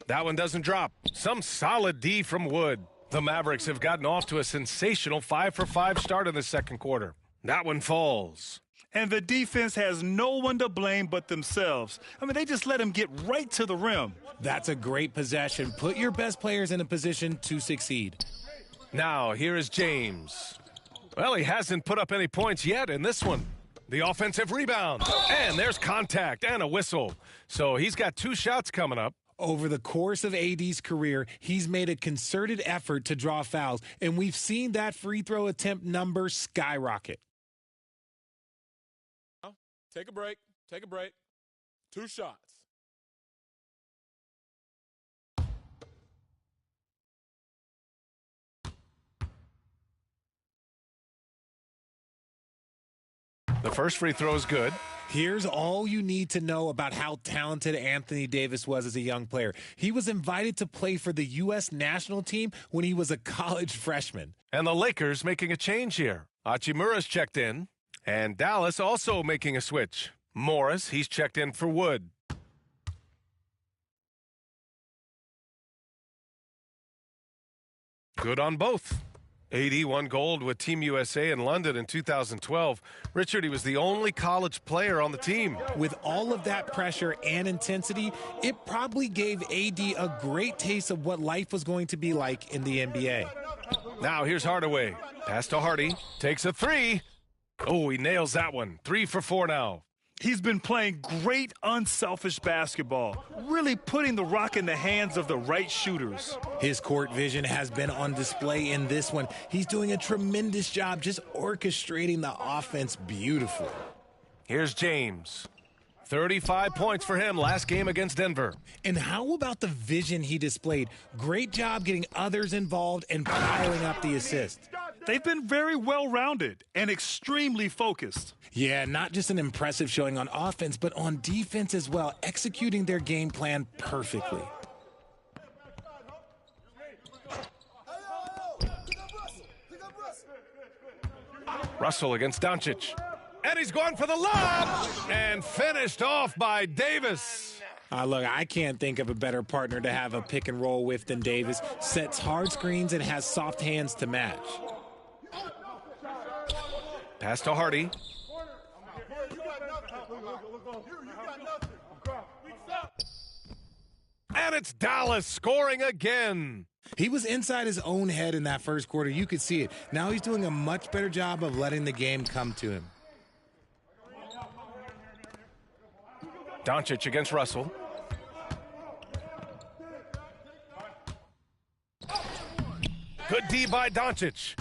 That one doesn't drop. Some solid D from Wood. The Mavericks have gotten off to a sensational 5-for-5 start in the second quarter. That one falls. And the defense has no one to blame but themselves. I mean, they just let him get right to the rim. That's a great possession. Put your best players in a position to succeed. Now, here is James. Well, he hasn't put up any points yet in this one. The offensive rebound. And there's contact and a whistle. So he's got 2 shots coming up. Over the course of AD's career, he's made a concerted effort to draw fouls, and we've seen that free throw attempt number skyrocket. Take a break. Take a break. 2 shots. The first free throw is good. Here's all you need to know about how talented Anthony Davis was as a young player. He was invited to play for the U.S. national team when he was a college freshman. And the Lakers making a change here. Hachimura's checked in. And Dallas also making a switch. Morris, he's checked in for Wood. Good on both. AD won gold with Team USA in London in 2012. Richard, he was the only college player on the team. With all of that pressure and intensity, it probably gave AD a great taste of what life was going to be like in the NBA. Now here's Hardaway. Pass to Hardy. Takes a 3. Oh, he nails that one. 3 for 4 now. He's been playing great, unselfish basketball, really putting the rock in the hands of the right shooters. His court vision has been on display in this one. He's doing a tremendous job just orchestrating the offense beautifully. Here's James. 35 points for him last game against Denver. And how about the vision he displayed? Great job getting others involved and piling up the assist. They've been very well-rounded and extremely focused. Yeah, not just an impressive showing on offense, but on defense as well, executing their game plan perfectly. Russell against Doncic. And he's going for the lob! And finished off by Davis. Look, I can't think of a better partner to have a pick and roll with than Davis. Sets hard screens and has soft hands to match. Pass to Hardy. And it's Dallas scoring again. He was inside his own head in that first quarter. You could see it. Now he's doing a much better job of letting the game come to him. Doncic against Russell. Good D by Doncic.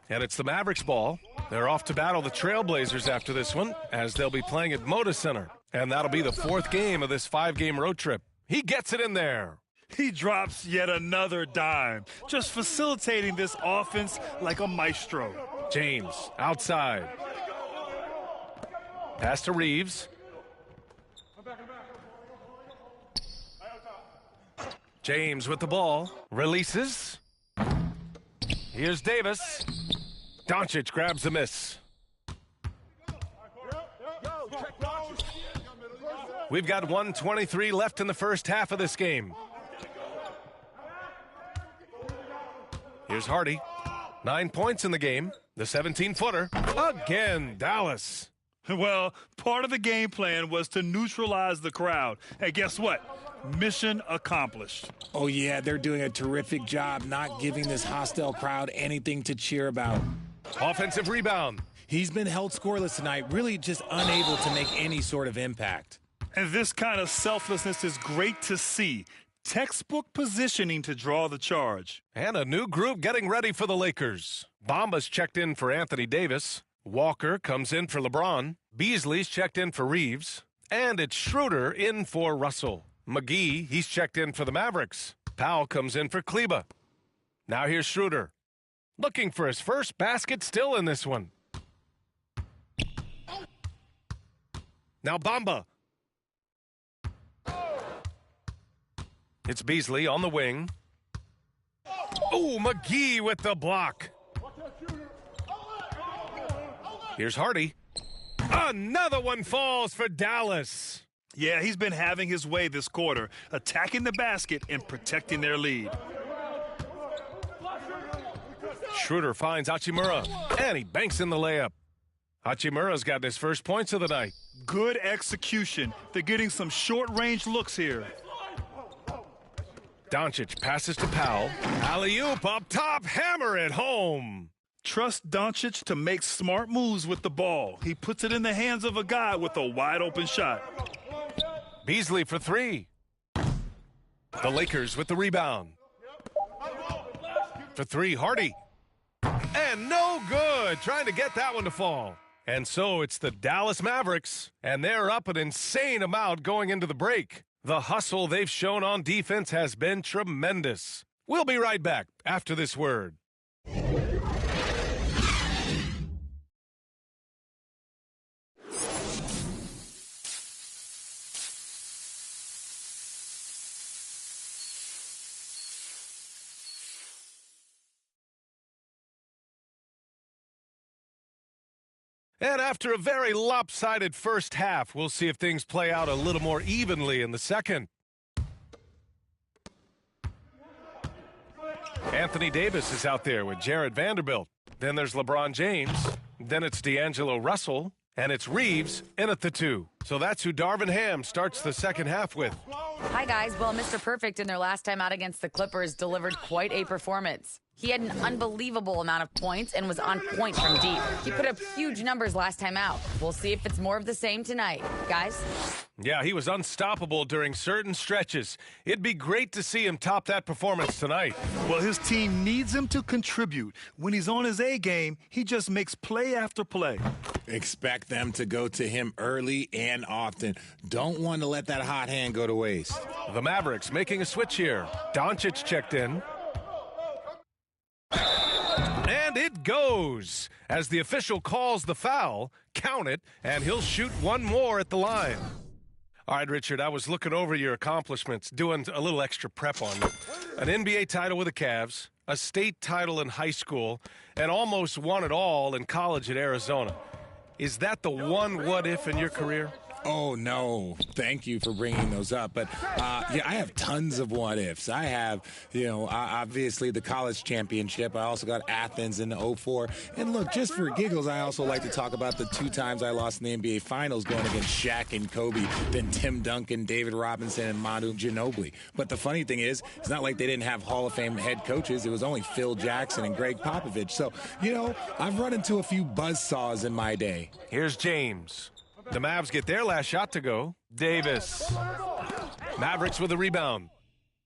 And it's the Mavericks ball. They're off to battle the Trailblazers after this one, as they'll be playing at Moda Center. And that'll be the 4th game of this 5-game road trip. He gets it in there. He drops yet another dime, just facilitating this offense like a maestro. James outside. Pass to Reeves. James with the ball. Releases. Here's Davis. Doncic grabs the miss. We've got 1:23 left in the first half of this game. Here's Hardy. 9 points in the game. The 17-footer. Again, Dallas. Well, part of the game plan was to neutralize the crowd. And guess what? Mission accomplished. Oh, yeah, they're doing a terrific job not giving this hostile crowd anything to cheer about. Offensive rebound. He's been held scoreless tonight, really just unable to make any sort of impact. And this kind of selflessness is great to see. Textbook positioning to draw the charge. And a new group getting ready for the Lakers. Bamba's checked in for Anthony Davis. Walker comes in for LeBron. Beasley's checked in for Reeves. And it's Schroeder in for Russell. McGee, he's checked in for the Mavericks. Powell comes in for Kleba. Now here's Schroeder. Looking for his first basket still in this one. Now Bamba. It's Beasley on the wing. Oh, McGee with the block. Here's Hardy. Another one falls for Dallas. Yeah, he's been having his way this quarter, attacking the basket and protecting their lead. Schroeder finds Hachimura, and he banks in the layup. Hachimura's got his first points of the night. Good execution. They're getting some short-range looks here. Doncic passes to Powell. Alley-oop up top, hammer it home. Trust Doncic to make smart moves with the ball. He puts it in the hands of a guy with a wide-open shot. Beasley for 3. The Lakers with the rebound. For 3, Hardy. And no good, trying to get that one to fall. And so it's the Dallas Mavericks, and they're up an insane amount going into the break. The hustle they've shown on defense has been tremendous. We'll be right back after this word. And after a very lopsided first half, we'll see if things play out a little more evenly in the second. Anthony Davis is out there with Jared Vanderbilt. Then there's LeBron James. Then it's D'Angelo Russell. And it's Reeves in at the 2. So that's who Darvin Ham starts the second half with. Hi, guys. Well, Mr. Perfect in their last time out against the Clippers delivered quite a performance. He had an unbelievable amount of points and was on point from deep. He put up huge numbers last time out. We'll see if it's more of the same tonight. Guys? Yeah, he was unstoppable during certain stretches. It'd be great to see him top that performance tonight. Well, his team needs him to contribute. When he's on his A game, he just makes play after play. Expect them to go to him early and often. Don't want to let that hot hand go to waste. The Mavericks making a switch here. Doncic checked in. And it goes. As the official calls the foul, count it, and he'll shoot one more at the line. All right, Richard, I was looking over your accomplishments, doing a little extra prep on you. An NBA title with the Cavs, a state title in high school, and almost won it all in college at Arizona. Is that the one what-if in your career? Oh, no. Thank you for bringing those up. But, yeah, I have tons of what-ifs. I have, obviously the college championship. I also got Athens in the 04. And, look, just for giggles, I also like to talk about the 2 times I lost in the NBA Finals going against Shaq and Kobe, then Tim Duncan, David Robinson, and Manu Ginobili. But the funny thing is, it's not like they didn't have Hall of Fame head coaches. It was only Phil Jackson and Greg Popovich. So, I've run into a few buzzsaws in my day. Here's James. The Mavs get their last shot to go. Davis. Mavericks with a rebound.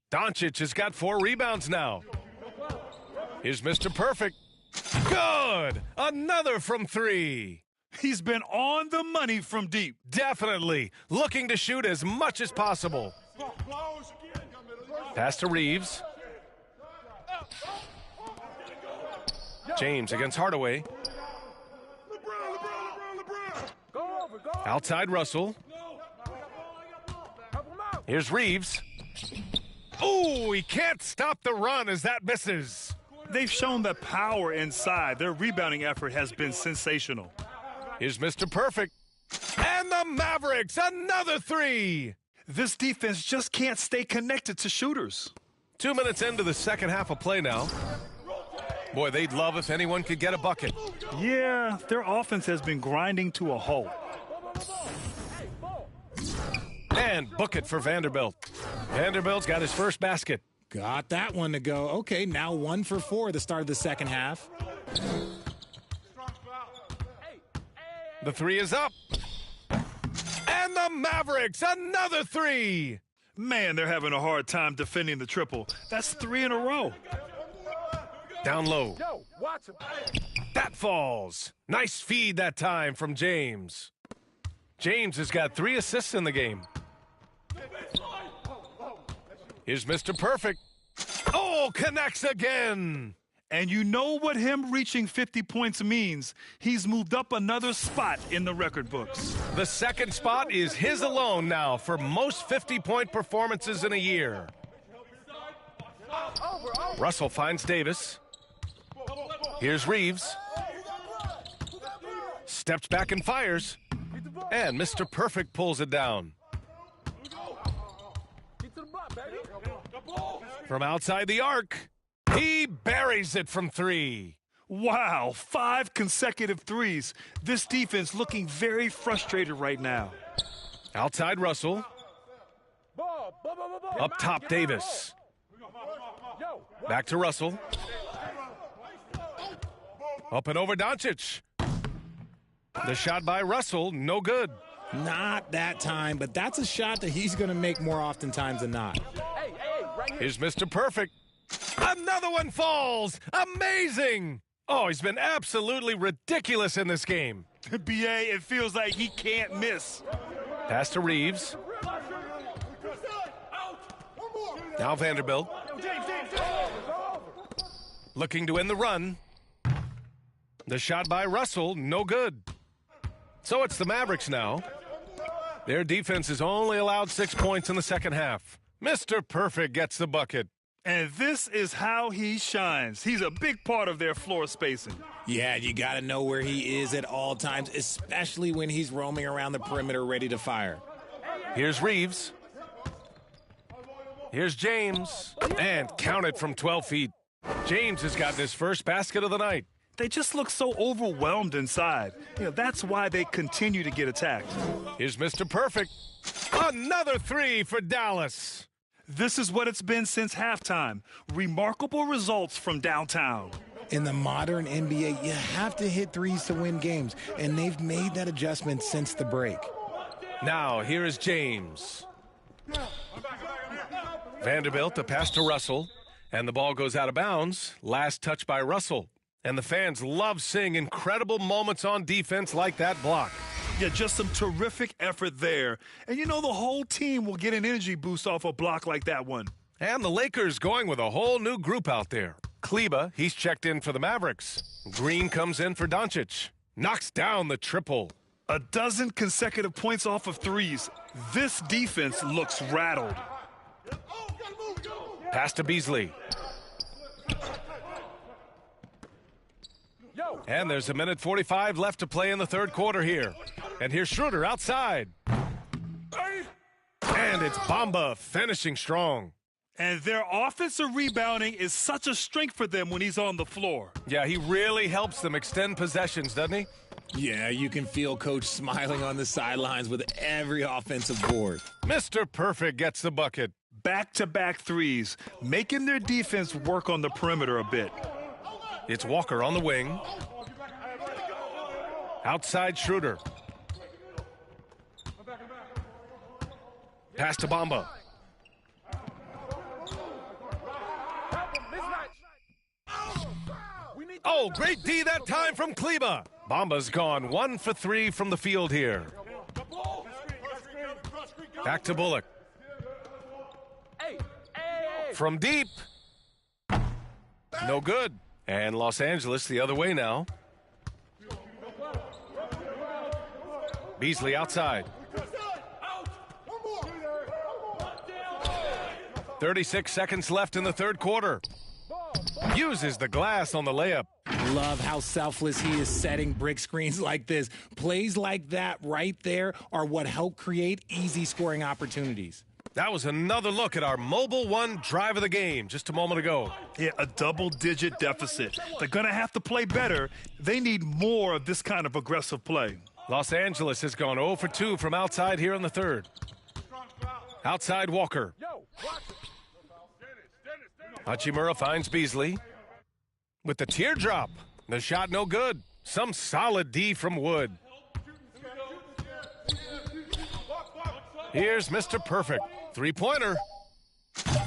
Doncic has got 4 rebounds now. Here's Mr. Perfect. Good! Another from 3. He's been on the money from deep. Definitely. Looking to shoot as much as possible. Pass to Reeves. James against Hardaway. Outside Russell. Here's Reeves. Oh, he can't stop the run as that misses. They've shown the power inside. Their rebounding effort has been sensational. Here's Mr. Perfect. And the Mavericks, another 3. This defense just can't stay connected to shooters. 2 minutes into the second half of play now. Boy, they'd love if anyone could get a bucket. Yeah, their offense has been grinding to a halt. And book it for Vanderbilt. Vanderbilt's got his first basket. Got that one to go. Okay, now 1 for 4 at the start of the second half. The 3 is up. And the Mavericks, another 3. Man, they're having a hard time defending the triple. That's 3 in a row. Down low. That falls. Nice feed that time from James. James has got 3 assists in the game. Here's Mr. Perfect. Oh, connects again. And you know what him reaching 50 points means. He's moved up another spot in the record books. The second spot is his alone now for most 50-point performances in a year. Russell finds Davis. Here's Reeves. Steps back and fires. And Mr. Perfect pulls it down. From outside the arc, he buries it from 3. Wow, 5 consecutive threes. This defense looking very frustrated right now. Outside Russell. Up top Davis. Back to Russell. Up and over Doncic. The shot by Russell, no good. Not that time, but that's a shot that he's going to make more oftentimes than not. Here's Mr. Perfect. Another one falls. Amazing. Oh, he's been absolutely ridiculous in this game. B.A., it feels like he can't miss. Pass to Reeves. Now Vanderbilt. Looking to end the run. The shot by Russell, no good. So it's the Mavericks now. Their defense has only allowed 6 points in the second half. Mr. Perfect gets the bucket. And this is how he shines. He's a big part of their floor spacing. Yeah, you got to know where he is at all times, especially when he's roaming around the perimeter ready to fire. Here's Reeves. Here's James. And count it from 12 feet. James has gotten his first basket of the night. They just look so overwhelmed inside. That's why they continue to get attacked. Here's Mr. Perfect. Another 3 for Dallas. This is what it's been since halftime. Remarkable results from downtown. In the modern NBA, you have to hit threes to win games, and they've made that adjustment since the break. Now, here is James. Vanderbilt, the pass to Russell, and the ball goes out of bounds. Last touch by Russell. And the fans love seeing incredible moments on defense like that block. Yeah, just some terrific effort there. And the whole team will get an energy boost off a block like that one. And the Lakers going with a whole new group out there. Kleba, he's checked in for the Mavericks. Green comes in for Doncic. Knocks down the triple. 12 consecutive points off of threes. This defense looks rattled. Pass to Beasley. And there's 1:45 left to play in the third quarter here. And here's Schroeder outside. And it's Bamba finishing strong. And their offensive rebounding is such a strength for them when he's on the floor. Yeah, he really helps them extend possessions, doesn't he? Yeah, you can feel Coach smiling on the sidelines with every offensive board. Mr. Perfect gets the bucket. Back-to-back threes, making their defense work on the perimeter a bit. It's Walker on the wing. Outside Schroeder. Pass to Bamba. Oh, great D that time from Kleba. Bamba's gone 1 for 3 from the field here. Back to Bullock. From deep. No good. And Los Angeles the other way now. Beasley outside. 36 seconds left in the third quarter. Uses the glass on the layup. Love how selfless he is setting brick screens like this. Plays like that right there are what help create easy scoring opportunities. That was another look at our Mobile One drive of the game just a moment ago. Yeah, a double-digit deficit. They're going to have to play better. They need more of this kind of aggressive play. Los Angeles has gone 0 for 2 from outside here in the third. Outside Walker. Hachimura finds Beasley. With the teardrop. The shot no good. Some solid D from Wood. Here's Mr. Perfect. Three-pointer.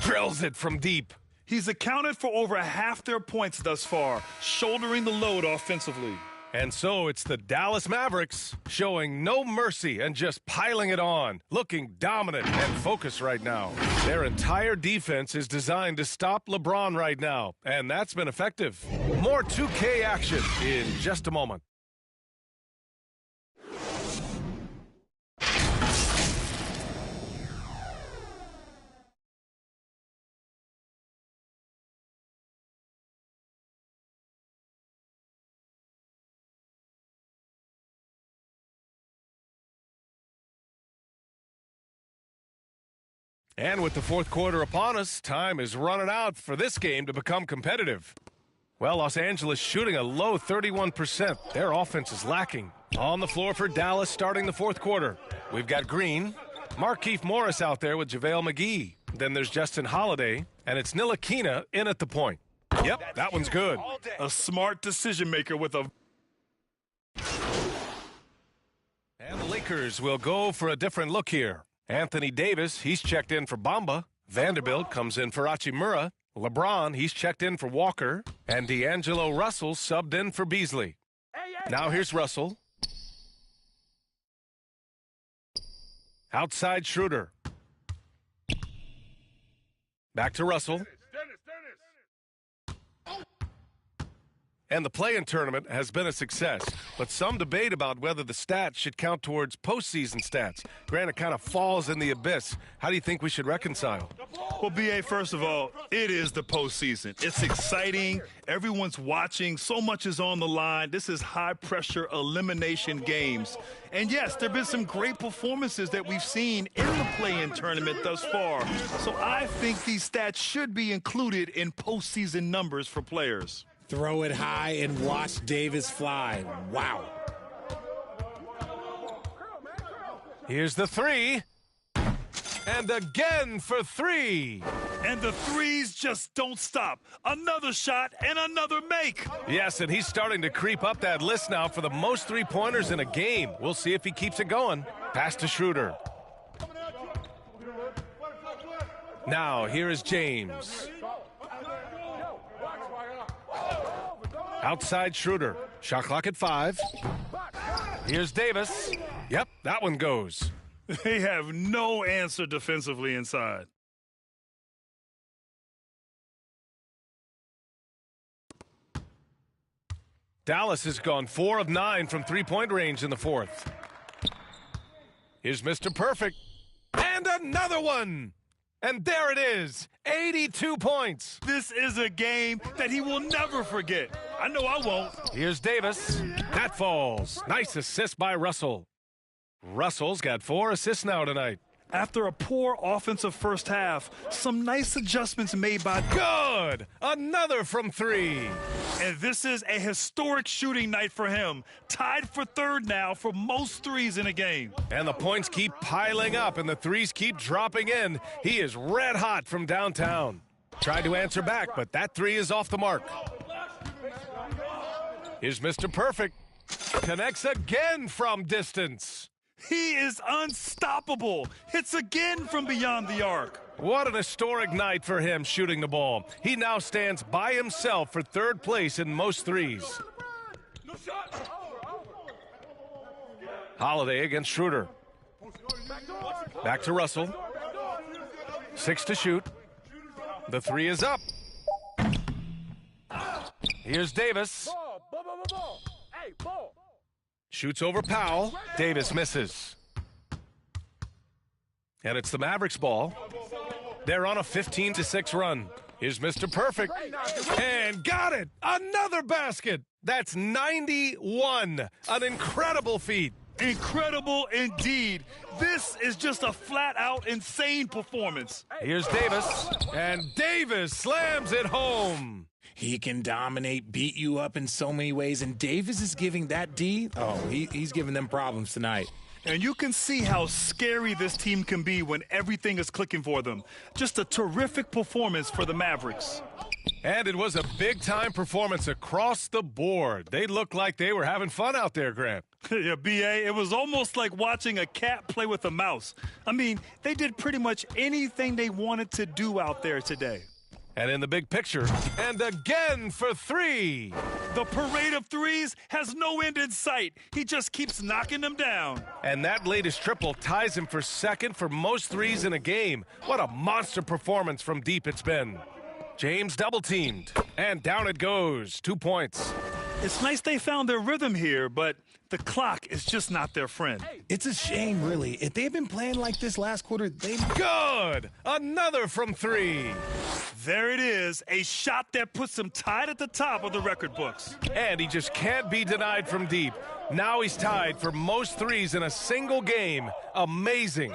Drills it from deep. He's accounted for over half their points thus far, shouldering the load offensively. And so it's the Dallas Mavericks showing no mercy and just piling it on, looking dominant and focused right now. Their entire defense is designed to stop LeBron right now, and that's been effective. More 2K action in just a moment. And with the fourth quarter upon us, time is running out for this game to become competitive. Well, Los Angeles shooting a low 31%. Their offense is lacking. On the floor for Dallas starting the fourth quarter. We've got Green, Markieff Morris out there with JaVale McGee. Then there's Justin Holiday, and it's Ntilikina in at the point. Yep, that one's good. A smart decision maker with a... And the Lakers will go for a different look here. Anthony Davis, he's checked in for Bamba. Vanderbilt comes in for Hachimura. LeBron, he's checked in for Walker. And D'Angelo Russell subbed in for Beasley. Now here's Russell. Outside Schroeder. Back to Russell. And the play-in tournament has been a success, but some debate about whether the stats should count towards postseason stats. Grant, it kind of falls in the abyss. How do you think we should reconcile? Well, B.A., first of all, it is the postseason. It's exciting. Everyone's watching. So much is on the line. This is high-pressure elimination games. And, yes, there have been some great performances that we've seen in the play-in tournament thus far. So I think these stats should be included in postseason numbers for players. Throw it high and watch Davis fly. Wow. Here's the three. And again for three. And the threes just don't stop. Another shot and another make. Yes, and he's starting to creep up that list now for the most three-pointers in a game. We'll see if he keeps it going. Pass to Schroeder. Now, here is James. Outside Schroeder. Shot clock at 5. Here's Davis. Yep, that one goes. They have no answer defensively inside. Dallas has gone 4 of 9 from three-point range in the fourth. Here's Mr. Perfect. And another one. And there it is, 82 points. This is a game that he will never forget. I know I won't. Here's Davis. That falls. Nice assist by Russell. Russell's got 4 assists now tonight. After a poor offensive first half, some nice adjustments made by... Good! Another from 3. And this is a historic shooting night for him. Tied for 3rd now for most threes in a game. And the points keep piling up and the threes keep dropping in. He is red hot from downtown. Tried to answer back, but that 3 is off the mark. Here's Mr. Perfect. Connects again from distance. He is unstoppable. Hits again from beyond the arc. What an historic night for him shooting the ball. He now stands by himself for 3rd place in most threes. Holiday against Schroeder. Back to Russell. 6 to shoot. The 3 is up. Here's Davis. Shoots over Powell. Davis misses. And it's the Mavericks ball. They're on a 15-6 run. Here's Mr. Perfect. And got it! Another basket! That's 91. An incredible feat. Incredible indeed. This is just a flat-out insane performance. Here's Davis. And Davis slams it home. He can dominate, beat you up in so many ways, and Davis is giving that D. Oh, he's giving them problems tonight. And you can see how scary this team can be when everything is clicking for them. Just a terrific performance for the Mavericks. And it was a big-time performance across the board. They looked like they were having fun out there, Grant. Yeah, B.A., it was almost like watching a cat play with a mouse. I mean, they did pretty much anything they wanted to do out there today. And in the big picture, and again for 3. The parade of threes has no end in sight. He just keeps knocking them down. And that latest triple ties him for 2nd for most threes in a game. What a monster performance from deep it's been. James double-teamed, and down it goes. 2 points. It's nice they found their rhythm here, but the clock is just not their friend. It's a shame, really. If they've been playing like this last quarter, Good! Another from 3. There it is, a shot that puts him tied at the top of the record books. And he just can't be denied from deep. Now he's tied for most threes in a single game. Amazing.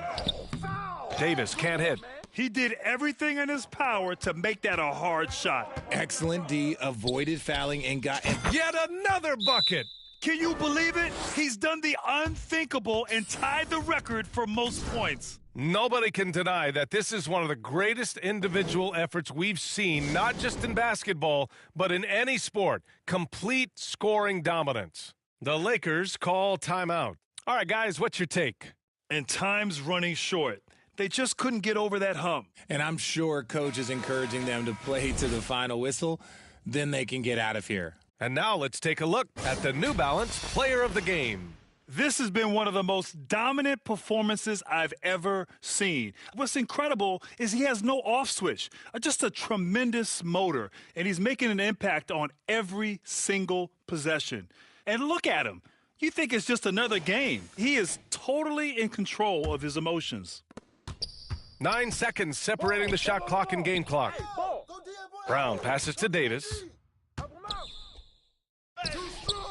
Davis can't hit. He did everything in his power to make that a hard shot. Excellent D, avoided fouling, and got yet another bucket. Can you believe it? He's done the unthinkable and tied the record for most points. Nobody can deny that this is one of the greatest individual efforts we've seen, not just in basketball, but in any sport. Complete scoring dominance. The Lakers call timeout. All right, guys, what's your take? And time's running short. They just couldn't get over that hump. And I'm sure coach is encouraging them to play to the final whistle. Then they can get out of here. And now let's take a look at the New Balance Player of the Game. This has been one of the most dominant performances I've ever seen. What's incredible is he has no off switch, just a tremendous motor, and he's making an impact on every single possession. And look at him. You think it's just another game. He is totally in control of his emotions. 9 seconds separating the shot clock and game clock. Brown passes to Davis.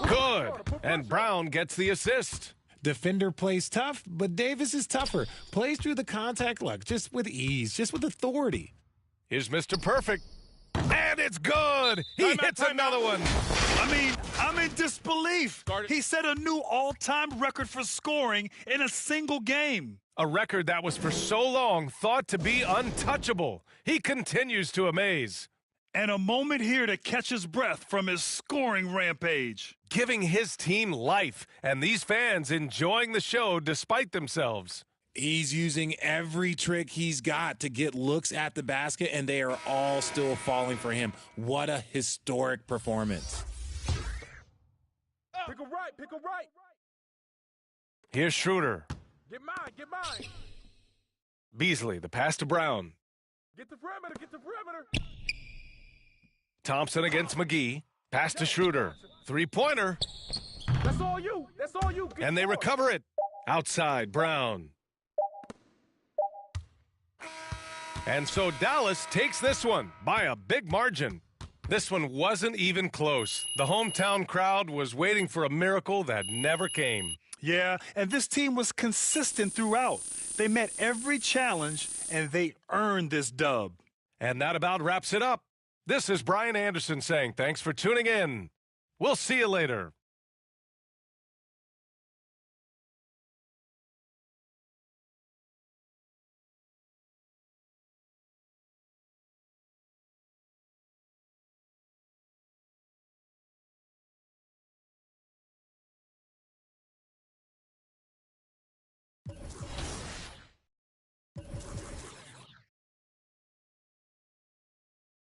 Good. And Brown gets the assist. Defender plays tough, but Davis is tougher. Plays through the contact luck, just with ease, just with authority. Here's Mr. Perfect. And it's good. He hits another one. I mean, I'm in disbelief. He set a new all-time record for scoring in a single game. A record that was for so long thought to be untouchable. He continues to amaze. And a moment here to catch his breath from his scoring rampage. Giving his team life, and these fans enjoying the show despite themselves. He's using every trick he's got to get looks at the basket, and they are all still falling for him. What a historic performance. Pick a right. Here's Schroeder. Get mine. Beasley, the pass to Brown. Get the perimeter. Thompson against McGee. Pass to Schroeder. Three-pointer. That's all you. And they recover it. Outside, Brown. And so Dallas takes this one by a big margin. This one wasn't even close. The hometown crowd was waiting for a miracle that never came. Yeah, and this team was consistent throughout. They met every challenge, and they earned this dub. And that about wraps it up. This is Brian Anderson saying thanks for tuning in. We'll see you later.